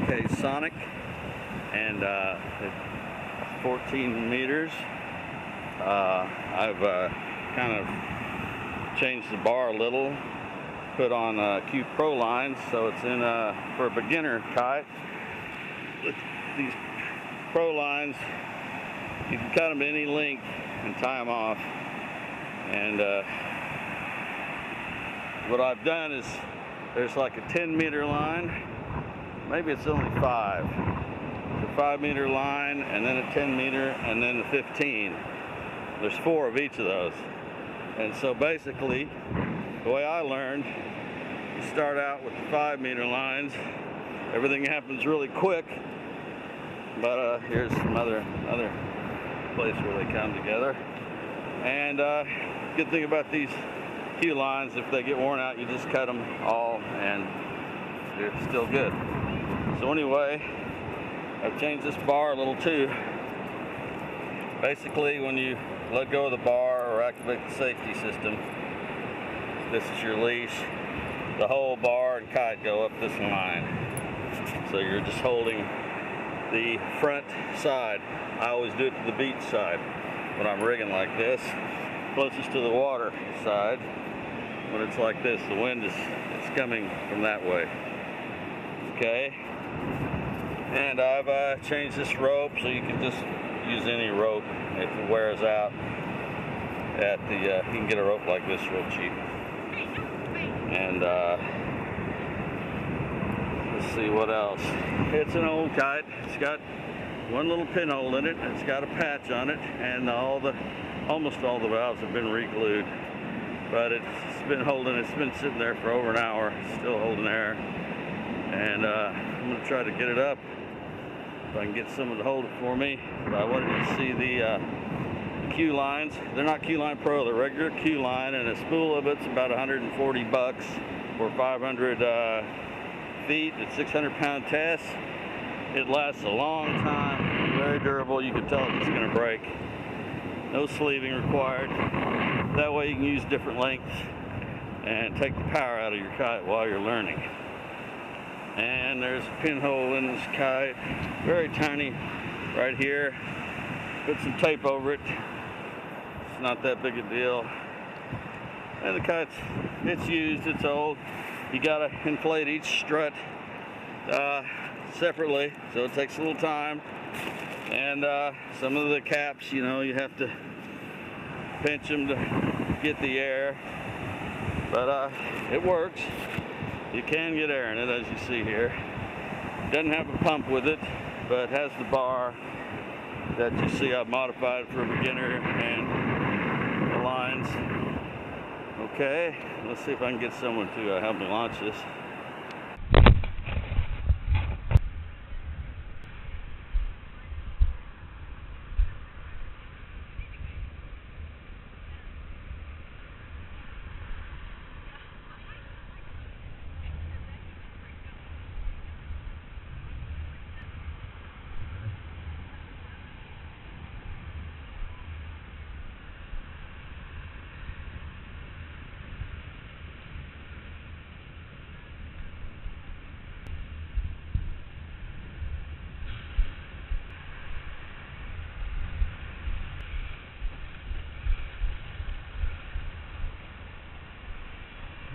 GK Sonic, and at 14 meters. I've kind of changed the bar a little, put on Q Pro lines, so it's in for a beginner kite. With these Pro lines, you can cut them to any length and tie them off. And what I've done is there's like a 10-meter line, maybe it's only 5. It's a 5-meter line, and then a 10-meter, and then a 15. There's 4 of each of those. And so basically, the way I learned, you start out with the 5-meter lines. Everything happens really quick, but here's some other place where they come together. And good thing about these Q lines, if they get worn out, you just cut them all and they're still good. So anyway, I've changed this bar a little too. Basically, when you let go of the bar or activate the safety system, this is your leash. The whole bar and kite go up this line. So you're just holding the front side. I always do it to the beach side when I'm rigging like this, closest to the water side. When it's like this, the wind it's coming from that way. Okay, and I've changed this rope so you can just use any rope if it wears out. At the you can get a rope like this real cheap. And let's see what else. It's an old kite. It's got one little pinhole in it. It's got a patch on it, and almost all the valves have been re-glued. But it's been sitting there for over an hour, still holding air. And I'm going to try to get it up if I can get someone to hold it for me. But I wanted you to see the Q lines. They're not Q Line Pro, they're regular Q line, and a spool of it's about $140 for 500 feet at 600-pound test. It lasts a long time, very durable. You can tell it's going to break. No sleeving required. That way you can use different lengths and take the power out of your kite while you're learning. And there's a pinhole in this kite, very tiny, right here. Put some tape over it. It's not that big a deal. And the kite's, it's used, it's old. You gotta inflate each strut separately, so it takes a little time. And some of the caps, you know, you have to pinch them to get the air. But it works. You can get air in it, as you see here. Doesn't have a pump with it, but has the bar that you see I've modified for a beginner and the lines. Okay, let's see if I can get someone to help me launch this.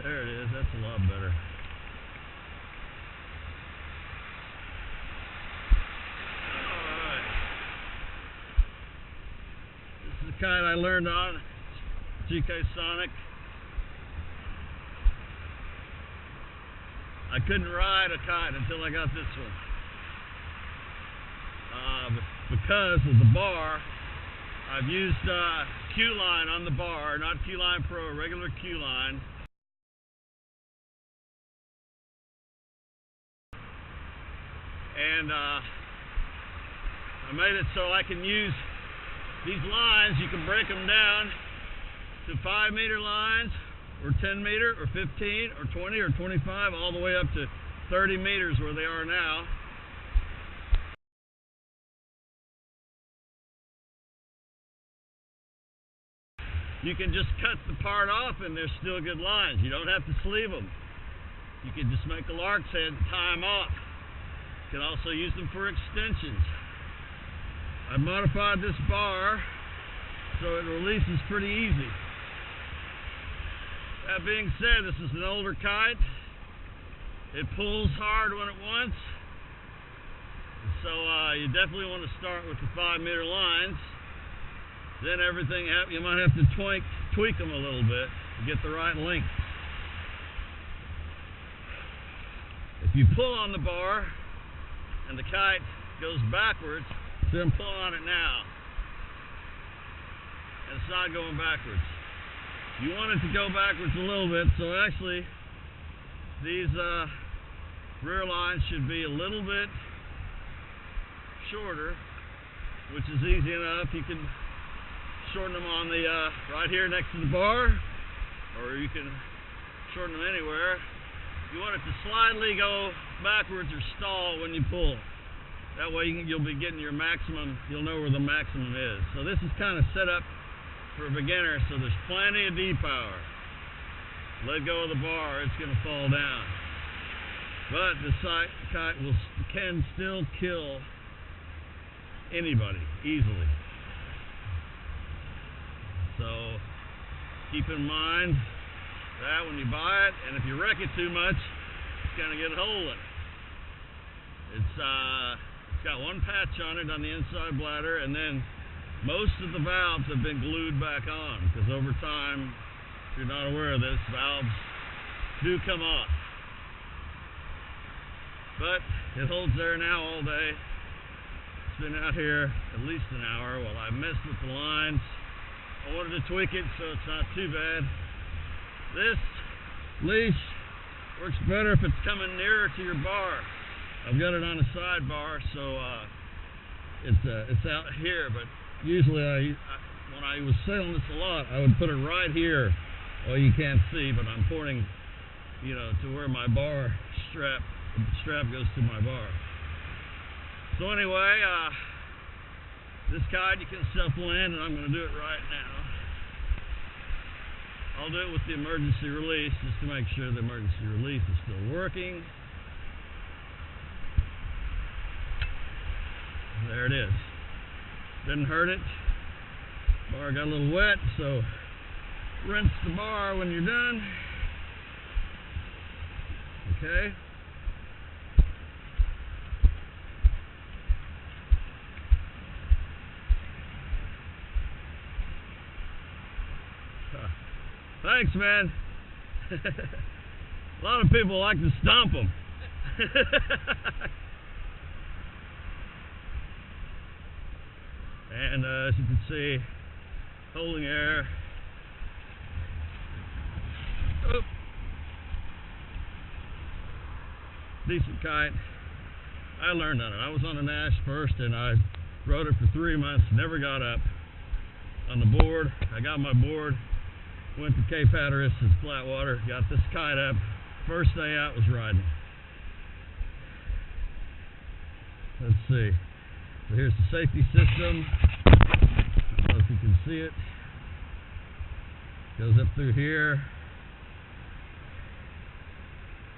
There it is, that's a lot better. Alright. This is the kite I learned on, GK Sonic. I couldn't ride a kite until I got this one. Because of the bar, I've used Q line on the bar, not Q Line Pro, regular Q line. And I made it so I can use these lines. You can break them down to 5-meter lines, or 10 meter, or 15, or 20, or 25, all the way up to 30 meters where they are now. You can just cut the part off and they're still good lines. You don't have to sleeve them. You can just make a lark's head and tie them off. can also use them for extensions. I modified this bar so it releases pretty easy. That being said, this is an older kite. It pulls hard when it wants. So you definitely want to start with the 5-meter lines. Then everything, you might have to tweak them a little bit to get the right length. If you pull on the bar and the kite goes backwards, see I'm pulling on it now, and it's not going backwards. You want it to go backwards a little bit, so actually these rear lines should be a little bit shorter, which is easy enough. You can shorten them on the right here next to the bar, or you can shorten them anywhere. You want it to slightly go backwards or stall when you pull. That way you'll be getting your maximum, you'll know where the maximum is. So this is kind of set up for a beginner, so there's plenty of D-power. Let go of the bar, it's going to fall down. But the kite can still kill anybody easily. So keep in mind that when you buy it, and if you wreck it too much, it's going to get a hole in it. It's got one patch on it on the inside bladder, and then most of the valves have been glued back on, because over time, if you're not aware of this, valves do come off. But it holds there now all day. It's been out here at least an hour while I messed with the lines. I wanted to tweak it so it's not too bad. This leash works better if it's coming nearer to your bar. I've got it on a side bar, so it's out here. But usually, when I was sailing this a lot, I would put it right here. Well, you can't see, but I'm pointing, to where my bar strap goes to my bar. So anyway, this kite you can self-land, and I'm going to do it right now. I'll do it with the emergency release just to make sure the emergency release is still working. There it is. Didn't hurt it. Bar got a little wet, so rinse the bar when you're done. Okay. Thanks, man. A lot of people like to stomp them. And as you can see, holding air. Oh. Decent kite. I learned on it. I was on a Nash first, and I rode it for 3 months, never got up on the board. I got my board. Went to Cape Hatteras in flat water, got this kite up. First day out was riding. Let's see. So here's the safety system. I don't know if you can see it. Goes up through here.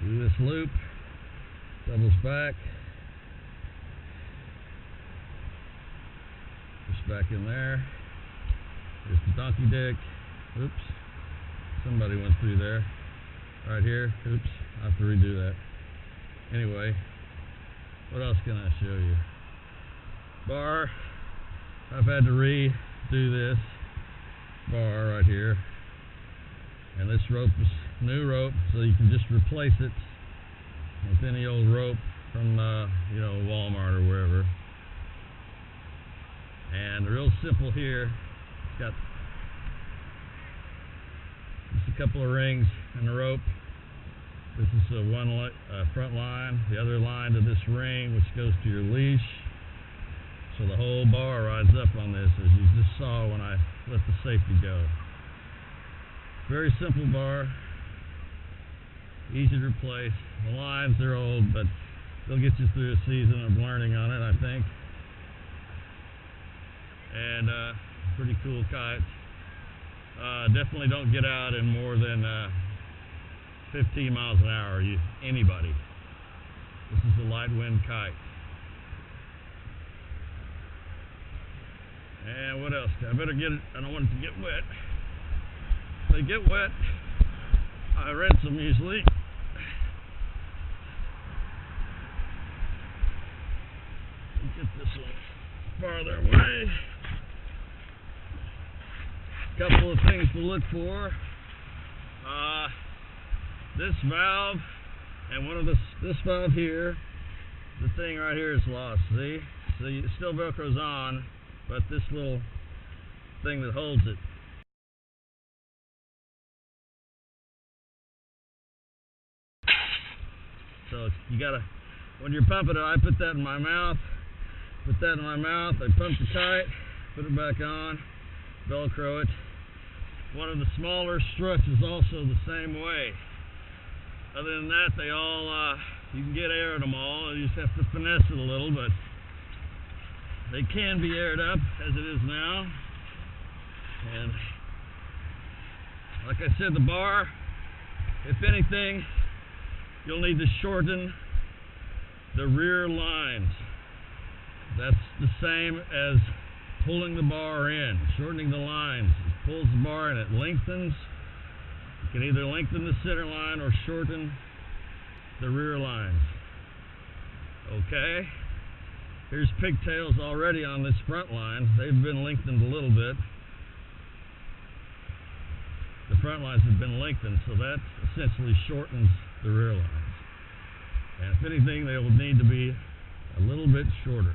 Through this loop. Doubles back. Push back in there. Here's the donkey dick. Oops. Somebody went through there. Right here. Oops. I have to redo that. Anyway, what else can I show you? Bar. I've had to redo this bar right here. And this rope is new rope, so you can just replace it with any old rope from Walmart or wherever. And real simple here. It's got just a couple of rings and a rope. This is one front line, the other line to this ring, which goes to your leash. So the whole bar rides up on this, as you just saw when I let the safety go. Very simple bar, easy to replace. The lines, they're old, but they'll get you through a season of learning on it, I think. And pretty cool kite. Definitely don't get out in more than 15 miles an hour, anybody. This is a light wind kite. And what else? I better get it. I don't want it to get wet. If they get wet, I rinse them usually. Get this one farther away. Couple of things to look for. This valve and one of this valve here, the thing right here is lost. See? So it still velcros on, but this little thing that holds it. So you gotta, when you're pumping it, I put that in my mouth. I pump the kite, put it back on, velcro it. One of the smaller struts is also the same way. Other than that, they all, you can get air in them all. You just have to finesse it a little, but they can be aired up as it is now. And like I said, the bar, if anything, you'll need to shorten the rear lines. That's the same as pulling the bar in, shortening the lines. It pulls the bar and it lengthens. You can either lengthen the center line or shorten the rear lines. Okay, here's pigtails already on this front line. They've been lengthened a little bit. The front lines have been lengthened, so that essentially shortens the rear lines. And if anything, they will need to be a little bit shorter.